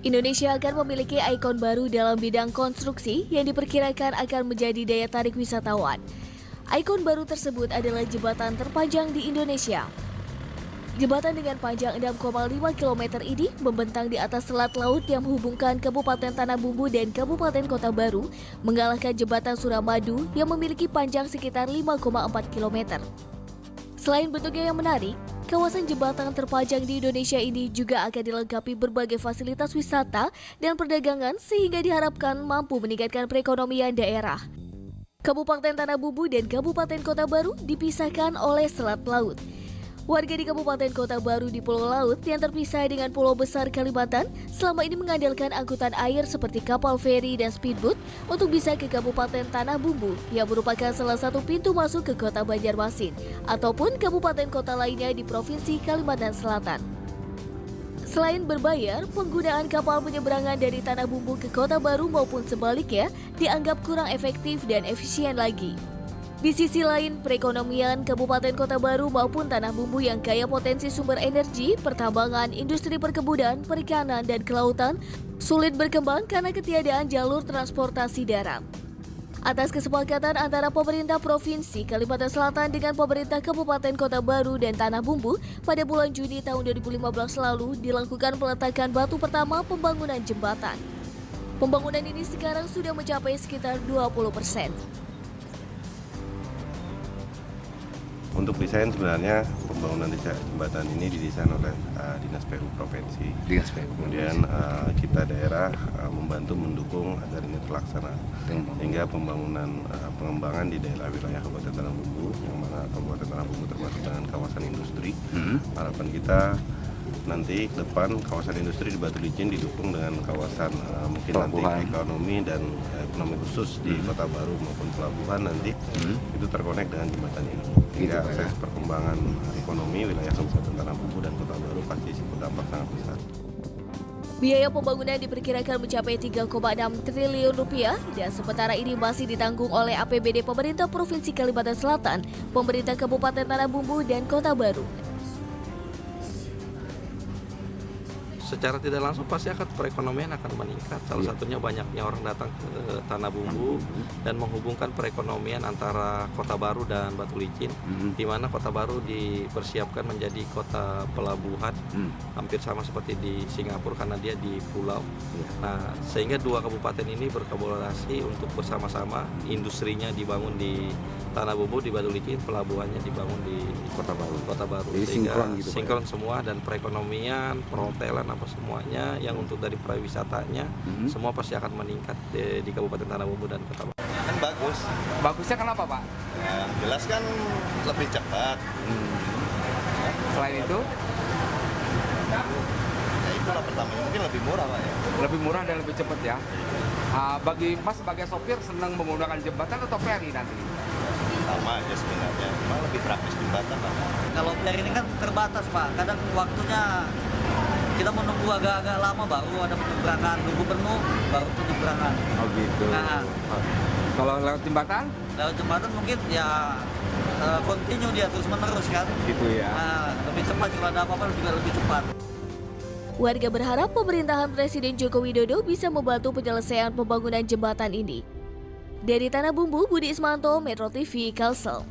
Indonesia akan memiliki ikon baru dalam bidang konstruksi yang diperkirakan akan menjadi daya tarik wisatawan. Ikon baru tersebut adalah jembatan terpanjang di Indonesia. Jembatan dengan panjang 6,5 km ini membentang di atas selat laut yang menghubungkan Kabupaten Tanah Bumbu dan Kabupaten Kota Baru, mengalahkan jembatan Suramadu yang memiliki panjang sekitar 5,4 km. Selain bentuknya yang menarik, kawasan jembatan terpanjang di Indonesia ini juga akan dilengkapi berbagai fasilitas wisata dan perdagangan sehingga diharapkan mampu meningkatkan perekonomian daerah. Kabupaten Tanah Bumbu dan Kabupaten Kota Baru dipisahkan oleh selat laut. Warga di Kabupaten Kota Baru di Pulau Laut yang terpisah dengan Pulau Besar Kalimantan selama ini mengandalkan angkutan air seperti kapal feri dan speedboat untuk bisa ke Kabupaten Tanah Bumbu yang merupakan salah satu pintu masuk ke Kota Banjarmasin ataupun kabupaten kota lainnya di Provinsi Kalimantan Selatan. Selain berbayar, penggunaan kapal penyeberangan dari Tanah Bumbu ke Kota Baru maupun sebaliknya dianggap kurang efektif dan efisien lagi. Di sisi lain, perekonomian Kabupaten Kota Baru maupun Tanah Bumbu yang kaya potensi sumber energi, pertambangan, industri perkebunan, perikanan, dan kelautan sulit berkembang karena ketiadaan jalur transportasi darat. Atas kesepakatan antara pemerintah Provinsi Kalimantan Selatan dengan pemerintah Kabupaten Kota Baru dan Tanah Bumbu, pada bulan Juni tahun 2015 lalu dilakukan peletakan batu pertama pembangunan jembatan. Pembangunan ini sekarang sudah mencapai sekitar 20%. Untuk desain sebenarnya pembangunan jembatan ini didesain oleh Dinas PU Provinsi. Kemudian kita daerah membantu mendukung agar ini terlaksana. Hingga pengembangan di daerah wilayah Kabupaten Tanah Bumbu, yang mana Kabupaten Tanah Bumbu termasuk dengan kawasan industri. Harapan kita nanti ke depan kawasan industri di Batu Licin didukung dengan kawasan mungkin nanti ekonomi dan ekonomi khusus di Kota Baru maupun pelabuhan nanti itu terkonek dengan jembatan ini. Hingga akses perkembangan ekonomi wilayah Kabupaten Tanah Bumbu dan Kota Baru pasti berdampak sangat besar. Biaya pembangunan diperkirakan mencapai 3,6 triliun rupiah dan sementara ini masih ditanggung oleh APBD pemerintah Provinsi Kalimantan Selatan, pemerintah Kabupaten Tanah Bumbu dan Kota Baru. Secara tidak langsung pasti akan perekonomian akan meningkat. Salah satunya banyaknya orang datang ke Tanah Bumbu dan menghubungkan perekonomian antara Kota Baru dan Batu Licin, di mana Kota Baru dipersiapkan menjadi kota pelabuhan, hampir sama seperti di Singapura karena dia di pulau. Nah, sehingga dua kabupaten ini berkolaborasi untuk bersama-sama, industrinya dibangun di Tanah Bumbu, di Batu Licin, pelabuhannya dibangun di Kota Baru. Jadi sehingga gitu, sinkron semua, dan perekonomian, perhotelan, apa semuanya yang untuk dari pariwisatanya semua pasti akan meningkat di Kabupaten Tanah Bumbu dan Kota Baru. Kan bagus. Bagusnya kenapa, Pak? Ya, jelas kan lebih cepat. Selain itu? Ya itulah pertamanya, mungkin lebih murah Pak ya. Lebih murah dan lebih cepat ya. Bagi Mas sebagai sopir senang menggunakan jembatan atau feri nanti? Sama aja sebenarnya, cuma lebih praktis jembatan Pak. Kalau feri ini kan terbatas Pak, kadang waktunya kita menunggu agak-agak lama baru ada penyeberangan, nunggu penuh baru penyeberangan. Oh gitu. Nah, kalau lewat jembatan? lewat jembatan mungkin ya continue dia terus menerus kan. Gitu ya. Nah, lebih cepat, kalau ada apa-apa juga lebih cepat. Warga berharap pemerintahan Presiden Joko Widodo bisa membantu penyelesaian pembangunan jembatan ini. Dari Tanah Bumbu, Budi Ismanto, Metro TV, Kalsel.